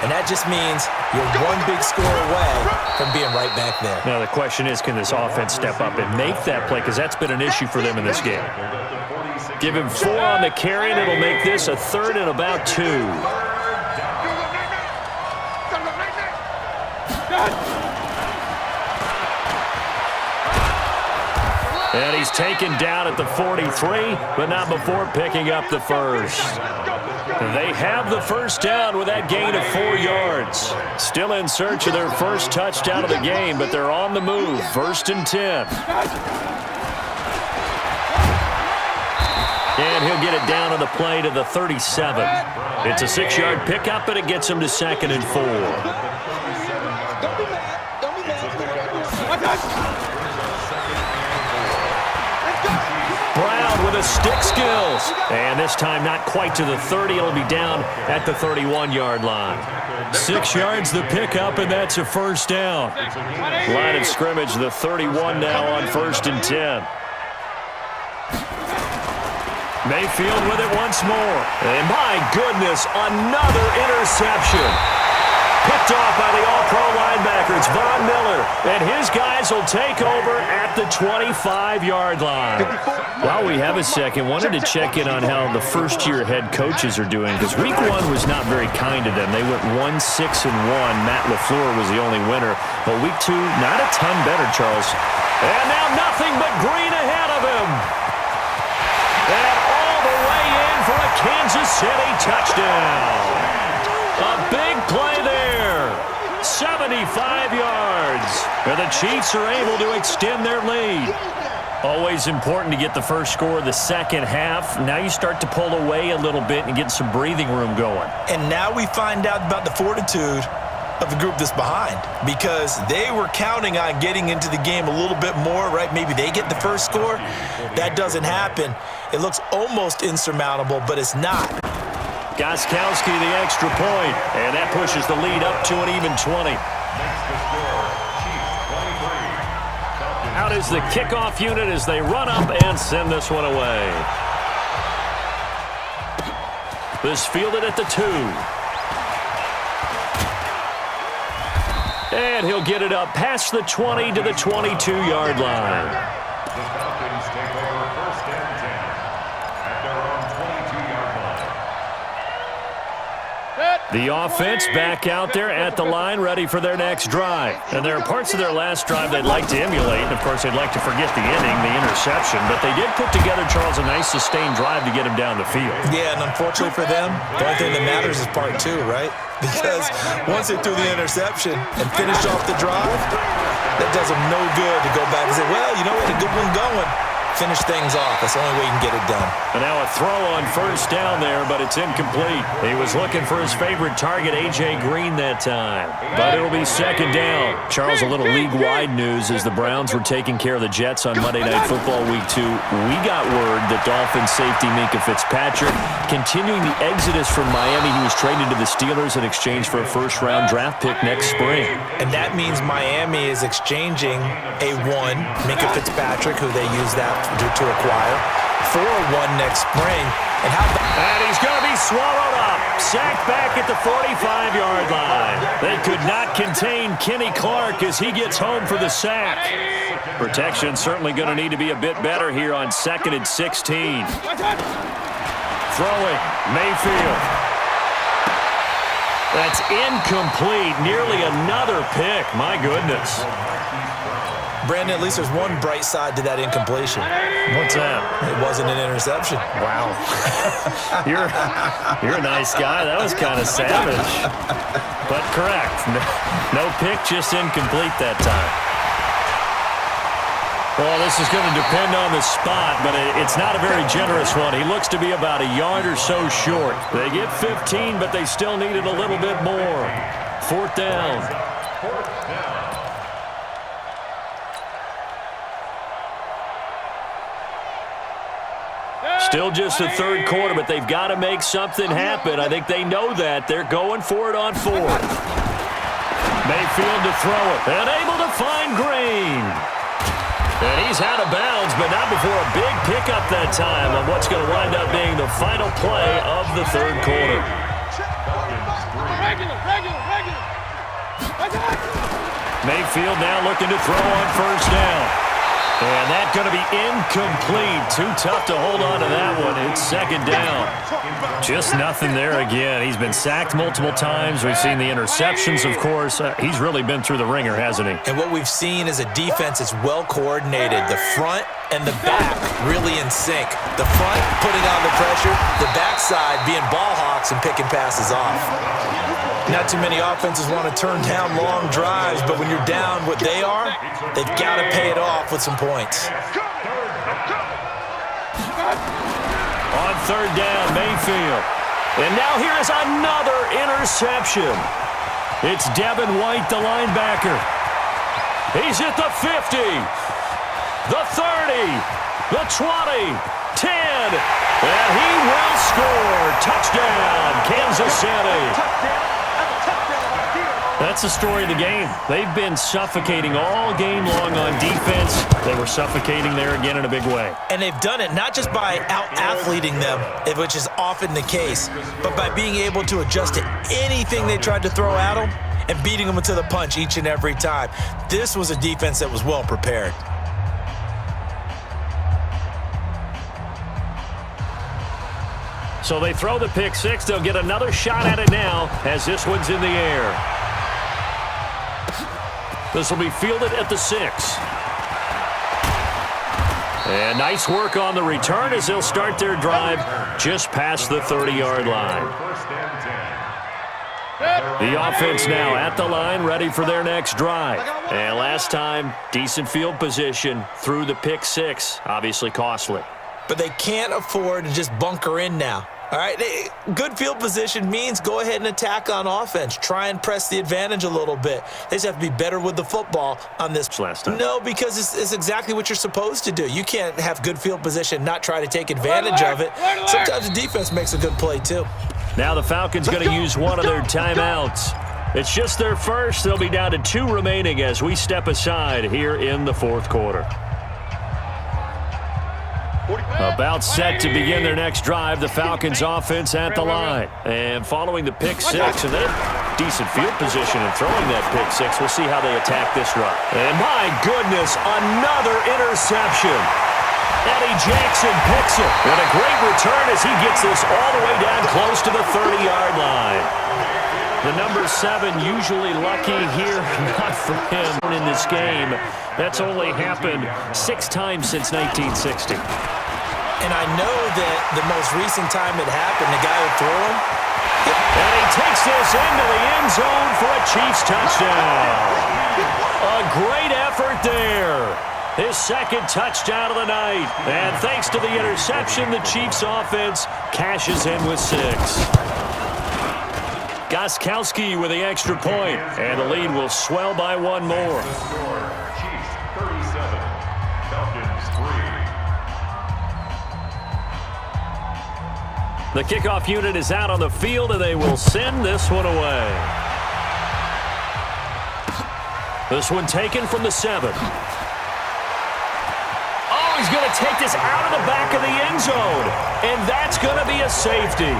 And that just means you're one big score away from being right back there. Now the question is, can this offense step up and make that play? Because that's been an issue for them in this game. Give him 4 on the carry, and it'll make this a 3rd and about 2. And he's taken down at the 43, but not before picking up the first. They have the first down with that gain of 4 yards. Still in search of their first touchdown of the game, but they're on the move. 1st and 10. And he'll get it down on the play to the 37. It's a 6-yard pickup, and it gets him to 2nd and 4. Brown with a stick skills. And this time not quite to the 30. It'll be down at the 31-yard line. 6 yards the pickup, and that's a first down. Line of scrimmage, the 31 now on 1st and 10. Mayfield with it once more. And my goodness, another interception. Picked off by the all-pro linebacker. It's Von Miller. And his guys will take over at the 25-yard line. While we have a second, wanted to check in on how the first-year head coaches are doing, because week 1 was not very kind to them. They went 1-6-1. Matt LaFleur was the only winner. But week 2, not a ton better, Charles. And now nothing but green ahead of him. And all the way in for a Kansas City touchdown. A big play there. 75 yards. And the Chiefs are able to extend their lead. Always important to get the first score of the second half. Now you start to pull away a little bit and get some breathing room going. And now we find out about the fortitude of the group that's behind, because they were counting on getting into the game a little bit more, right? Maybe they get the first score. That doesn't happen. It looks almost insurmountable, but it's not. Gostkowski the extra point, and that pushes the lead up to an even 20. Out is the kickoff unit as they run up and send this one away. This fielded at the 2. And he'll get it up past the 20 to the 22-yard line. The offense back out there at the line, ready for their next drive. And there are parts of their last drive they'd like to emulate. And, of course, they'd like to forget the inning, the interception. But they did put together, Charles, a nice sustained drive to get him down the field. Yeah, and unfortunately for them, the only thing that matters is part 2, right? Because once they threw the interception and finished off the drive, that does them no good to go back and say, well, you know what, a good one going. Finish things off. That's the only way you can get it done. And now a throw on first down there, but it's incomplete. He was looking for his favorite target, A.J. Green, that time. But it'll be second down. Charles, a little league-wide news as the Browns were taking care of the Jets on Monday Night Football Week 2. We got word that Dolphins safety Minkah Fitzpatrick continuing the exodus from Miami. He was traded to the Steelers in exchange for a first-round draft pick next spring. And that means Miami is exchanging a 1, Minkah Fitzpatrick, who they use that to acquire, for a 1 next spring. And he's going to be swallowed up. Sacked back at the 45-yard line. They could not contain Kenny Clark as he gets home for the sack. Protection certainly going to need to be a bit better here on 2nd and 16. Throwing, Mayfield. That's incomplete. Nearly another pick. My goodness. Brandon, at least there's one bright side to that incompletion. What's that? It wasn't an interception. Wow. You're a nice guy. That was kind of savage. But correct. No pick, just incomplete that time. Well, this is going to depend on the spot, but it's not a very generous one. He looks to be about a yard or so short. They get 15, but they still needed a little bit more. 4th down. Still just the 3rd quarter, but they've got to make something happen. I think they know that. They're going for it on 4th. Mayfield to throw it, and able to find Green. And he's out of bounds, but not before a big pickup that time on what's going to wind up being the final play of the 3rd quarter. Regular. Mayfield now looking to throw on first down. And that's going to be incomplete. Too tough to hold on to that one. It's second down. Just nothing there again. He's been sacked multiple times. We've seen the interceptions, of course. He's really been through the ringer, hasn't he? And what we've seen is a defense that's well coordinated. The front and the back really in sync. The front putting on the pressure. The backside being ball hawks and picking passes off. Not too many offenses want to turn down long drives, but when you're down what they are, they've got to pay it off with some points. On third down, Mayfield. And now here is another interception. It's Devin White, the linebacker. He's at the 50, the 30, the 20, 10, and he will score. Touchdown, Kansas City. That's the story of the game. They've been suffocating all game long on defense. They were suffocating there again in a big way. And they've done it not just by out-athleting them, which is often the case, but by being able to adjust to anything they tried to throw at them and beating them to the punch each and every time. This was a defense that was well prepared. So they throw the pick six. They'll get another shot at it now as this one's in the air. This will be fielded at the 6. And nice work on the return as they'll start their drive just past the 30-yard line. The offense now at the line, ready for their next drive. And last time, decent field position through the pick six. Obviously costly. But they can't afford to just bunker in now. All right, good field position means go ahead and attack on offense. Try and press the advantage a little bit. They just have to be better with the football on this. Last time. No, because it's exactly what you're supposed to do. You can't have good field position, not try to take advantage of it. Sometimes the defense makes a good play too. Now the Falcons going to use one of their timeouts. It's just their first. They'll be down to 2 remaining as we step aside here in the fourth quarter. About set to begin their next drive, the Falcons offense at the line. And following the pick six, and then decent field position and throwing that pick six. We'll see how they attack this drive. And my goodness, another interception. Eddie Jackson picks it. And a great return as he gets this all the way down close to the 30-yard line. The number 7 usually lucky here, not for him in this game. That's only happened 6 times since 1960. And I know that the most recent time it happened, the guy who threw him. And he takes this into the end zone for a Chiefs touchdown. A great effort there. His second touchdown of the night. And thanks to the interception, the Chiefs offense cashes in with 6. Gostkowski with the extra point, and the lead will swell by 1 more. Chiefs 37, Falcons 3. The kickoff unit is out on the field, and they will send this one away. This one taken from the 7. Oh, he's going to take this out of the back of the end zone, and that's going to be a safety.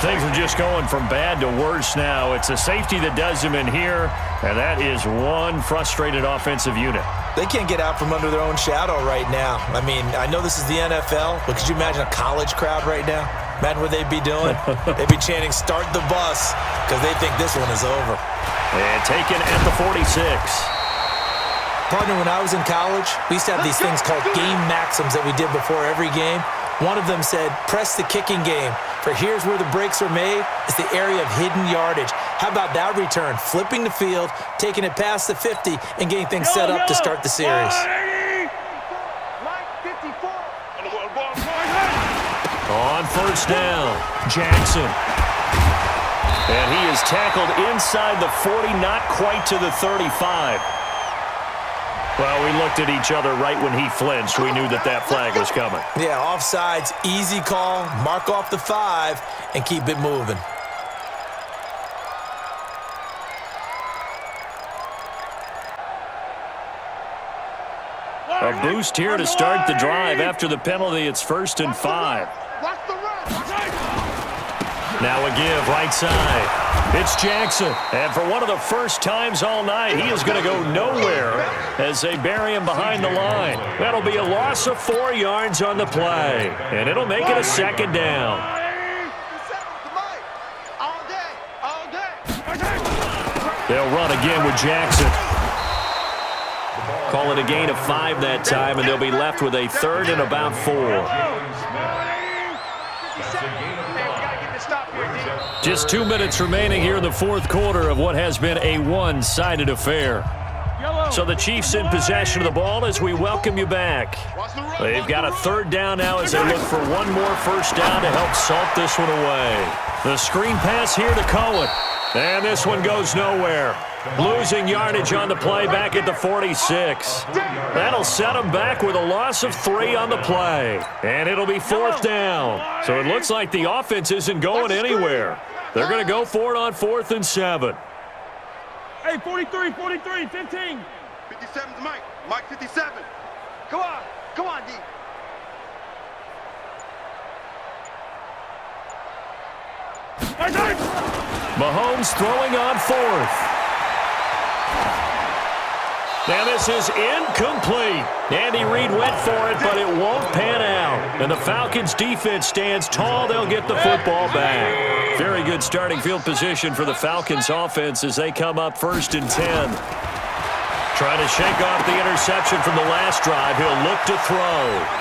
Things are just going from bad to worse now. It's a safety that does him in here, and that is one frustrated offensive unit. They can't get out from under their own shadow right now. I mean, I know this is the NFL, but could you imagine a college crowd right now? Imagine what they'd be doing. They'd be chanting, "Start the bus," because they think this one is over. And taken at the 46. Partner, when I was in college, we used to have these things called game maxims that we did before every game. One of them said, press the kicking game. For here's where the breaks are made. It's the area of hidden yardage. How about that return? Flipping the field, taking it past the 50, and getting things set up to start the series. On first down, Jackson. And he is tackled inside the 40, not quite to the 35. Well, we looked at each other right when he flinched. We knew that flag was coming. Yeah, offsides, easy call, mark off the 5, and keep it moving. A boost here to start the drive after the penalty. It's 1st and 5. Now a give right side. It's Jackson. And for one of the first times all night, he is going to go nowhere as they bury him behind the line. That'll be a loss of 4 yards on the play. And it'll make it a second down. They'll run again with Jackson. Call it a gain of 5 that time, and they'll be left with a 3rd and about 4. Just 2 minutes remaining here in the fourth quarter of what has been a one-sided affair. So the Chiefs in possession of the ball as we welcome you back. They've got a 3rd down now as they look for one more first down to help salt this one away. The screen pass here to Cohen. And this one goes nowhere. Losing yardage on the play back at the 46. That'll set them back with a loss of 3 on the play. And it'll be 4th down. So it looks like the offense isn't going anywhere. They're going to go for it on 4th and 7. Hey, 43, 15. 57's Mike. Mike 57. Come on, D. Mahomes throwing on 4th. Now this is incomplete. Andy Reid went for it, but it won't pan out. And the Falcons defense stands tall. They'll get the football back. Very good starting field position for the Falcons offense as they come up 1st and 10. Trying to shake off the interception from the last drive. He'll look to throw.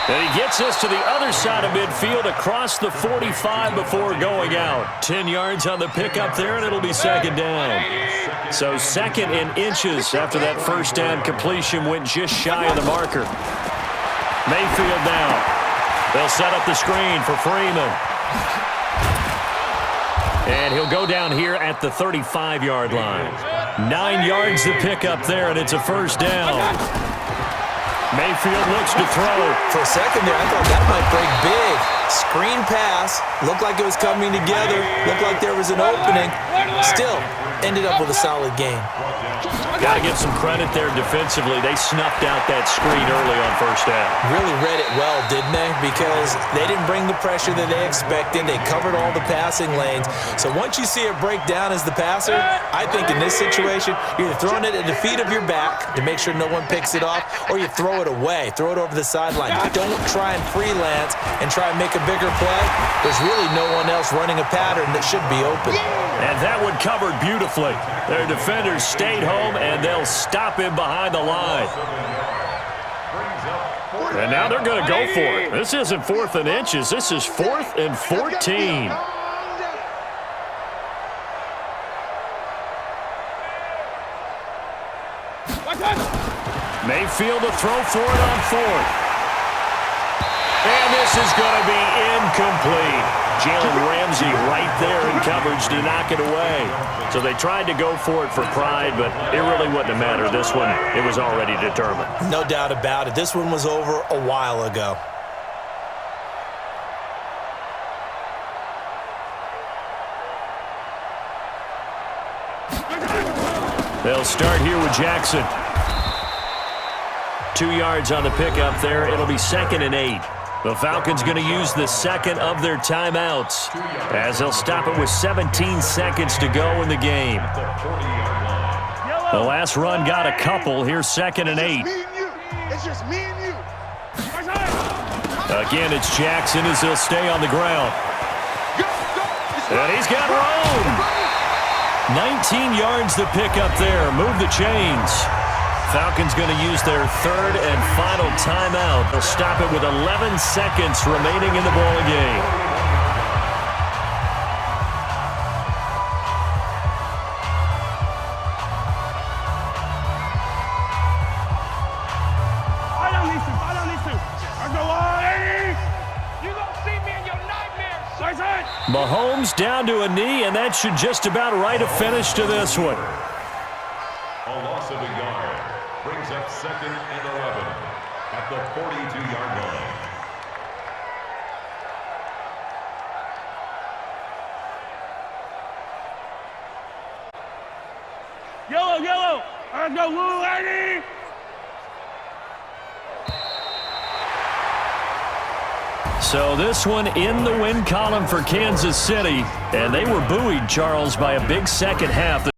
And he gets us to the other side of midfield across the 45 before going out. 10 yards on the pickup there, and it'll be 2nd down. So 2nd in inches after that first down completion went just shy of the marker. Mayfield now. They'll set up the screen for Freeman. And he'll go down here at the 35-yard line. 9 yards to pick up there, and it's a first down. Mayfield looks to throw. For a second there, I thought that might break big. Screen pass. Looked like it was coming together. Looked like there was an opening. Still, ended up with a solid game. Got to give some credit there defensively. They snuffed out that screen early on first down. Really read it well, didn't they? Because they didn't bring the pressure that they expected. They covered all the passing lanes. So once you see it break down as the passer, I think in this situation, you're either throwing it at the feet of your back to make sure no one picks it off, or you throw it away. Throw it over the sideline. Don't try and freelance and try and make a bigger play. There's really no one else running a pattern that should be open. And that one covered beautifully. Their defenders stayed home, and they'll stop him behind the line. And now they're going to go for it. This isn't 4th and inches. This is 4th and 14. Mayfield to throw for it on 4th. And this is going to be incomplete. Jalen Ramsey right there in coverage to knock it away. So they tried to go for it for pride, but it really wouldn't have mattered. This one, it was already determined. No doubt about it. This one was over a while ago. They'll start here with Jackson. 2 yards on the pickup there. It'll be 2nd and 8. The Falcons going to use the 2nd of their timeouts as they'll stop it with 17 seconds to go in the game. The last run got a couple. Here's 2nd and 8. It's just me and you. Again, it's Jackson as he'll stay on the ground. And he's got room. 19 yards to pick up there. Move the chains. Falcons going to use their 3rd and final timeout. They'll stop it with 11 seconds remaining in the ball game. I don't need to. I go on. You don't see me in your nightmares. Mahomes down to a knee, and that should just about write a finish to this one. A loss of a yard brings up 2nd and 11 at the 42-yard line. Yellow. I go, little lady. So this one in the win column for Kansas City, and they were buoyed, Charles, by a big second half.